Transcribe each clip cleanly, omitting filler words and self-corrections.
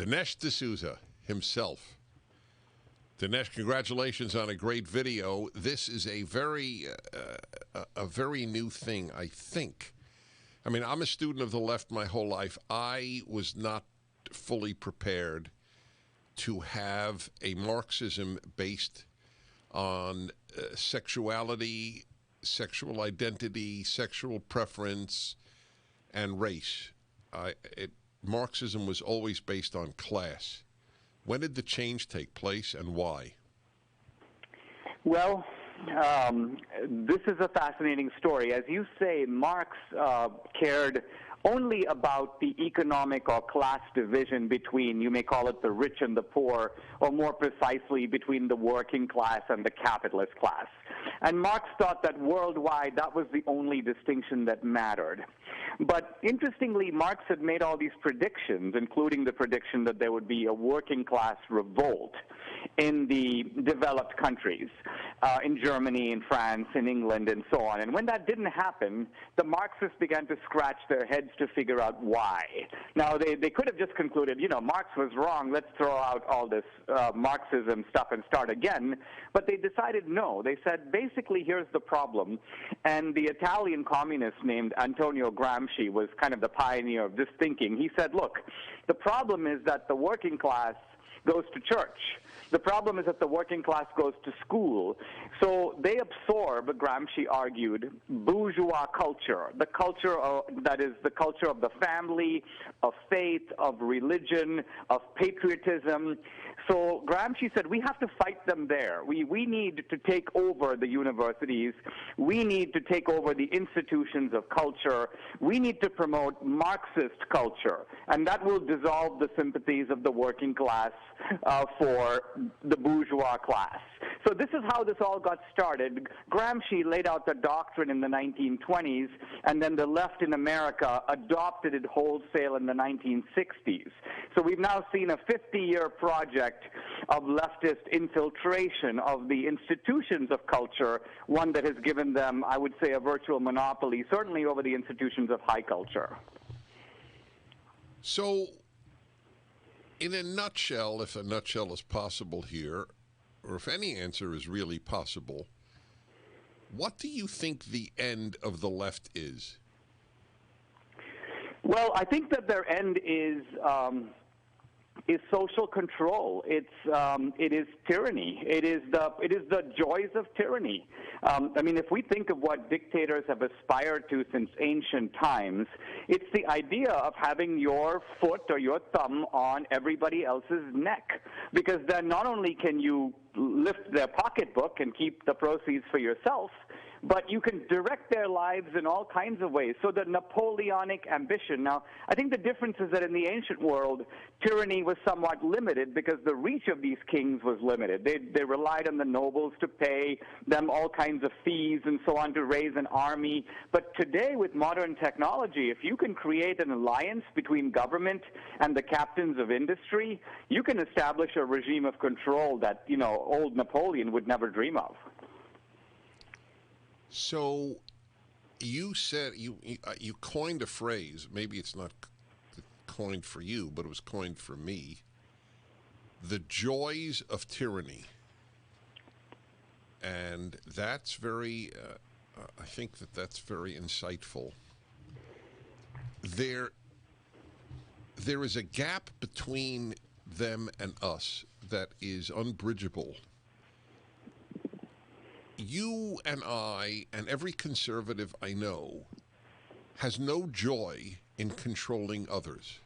Dinesh D'Souza himself. Dinesh, congratulations on a great video. This is a very new thing, I think. I mean, I'm a student of the left my whole life. I was not fully prepared to have a Marxism based on sexuality, sexual identity, sexual preference, and race. Marxism was always based on class. When did the change take place and why? Well, this is a fascinating story. As you say, Marx cared only about the economic or class division between, you may call it the rich and the poor, or more precisely between the working class and the capitalist class. And Marx thought that worldwide that was the only distinction that mattered. But interestingly, Marx had made all these predictions, including the prediction that there would be a working class revolt in the developed countries, in Germany, in France, in England, and so on. And when that didn't happen, the Marxists began to scratch their heads to figure out why. Now, they could have just concluded, Marx was wrong, let's throw out all this Marxism stuff and start again. But they decided no. They said, basically, here's the problem. And the Italian communist named Antonio Gramsci was kind of the pioneer of this thinking. He said, look, the problem is that the working class goes to church. The problem is that the working class goes to school. So they absorb, Gramsci argued, bourgeois culture, the culture that is the culture of the family, of faith, of religion, of patriotism. So Gramsci said, we have to fight them there. We need to take over the universities. We need to take over the institutions of culture. We need to promote Marxist culture. And that will dissolve the sympathies of the working class for the bourgeois class. So this is how this all got started. Gramsci laid out the doctrine in the 1920s, and then the left in America adopted it wholesale in the 1960s. So we've now seen a 50-year project of leftist infiltration of the institutions of culture, one that has given them, I would say, a virtual monopoly, certainly over the institutions of high culture. So, in a nutshell, if a nutshell is possible here, or if any answer is really possible, what do you think the end of the left is? Well, I think that their end is social control. It is tyranny. It is the joys of tyranny. I mean, if we think of what dictators have aspired to since ancient times, it's the idea of having your foot or your thumb on everybody else's neck, because then not only can you lift their pocketbook and keep the proceeds for yourself, but you can direct their lives in all kinds of ways. So the Napoleonic ambition. Now, I think the difference is that in the ancient world, tyranny was somewhat limited because the reach of these kings was limited. They relied on the nobles to pay them all kinds of fees and so on to raise an army. But today, with modern technology, if you can create an alliance between government and the captains of industry, you can establish a regime of control that, old Napoleon would never dream of. So, you said you coined a phrase. Maybe it's not coined for you, but it was coined for me. The joys of tyranny, and that's very. I think that's very insightful. There is a gap between them and us that is unbridgeable. You and I and every conservative I know has no joy in controlling others.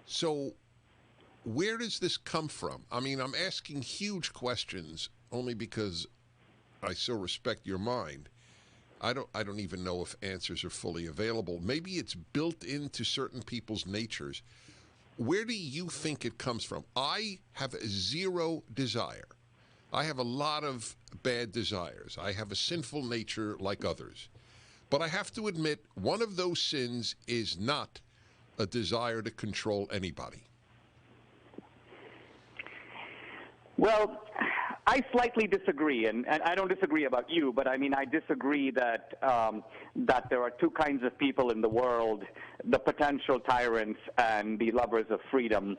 So where does this come from? I mean, I'm asking huge questions only because I so respect your mind. I don't even know if answers are fully available. Maybe it's built into certain people's natures. Where do you think it comes from? I have zero desire. I have a lot of bad desires. I have a sinful nature like others. But I have to admit, one of those sins is not a desire to control anybody. Well, I slightly disagree, and I don't disagree about you, but I mean I disagree that that there are two kinds of people in the world, the potential tyrants and the lovers of freedom.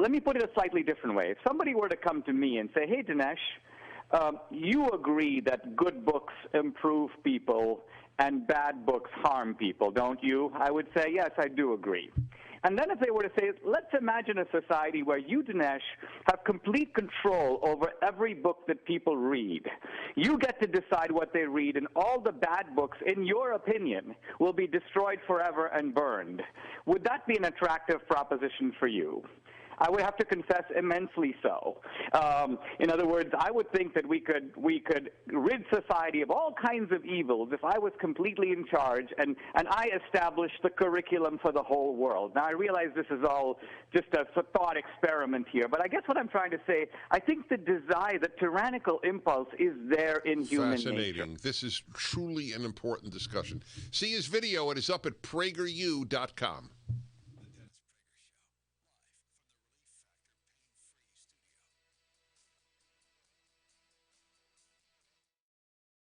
Let me put it a slightly different way. If somebody were to come to me and say, hey, Dinesh, you agree that good books improve people and bad books harm people, don't you? I would say, yes, I do agree. And then if they were to say, let's imagine a society where you, Dinesh, have complete control over every book that people read. You get to decide what they read, and all the bad books, in your opinion, will be destroyed forever and burned. Would that be an attractive proposition for you? I would have to confess, immensely so. In other words, I would think that we could rid society of all kinds of evils if I was completely in charge and I established the curriculum for the whole world. Now, I realize this is all just a thought experiment here, but I guess what I'm trying to say, I think the desire, the tyrannical impulse is there in human nature. Fascinating. This is truly an important discussion. See his video. It is up at prageru.com.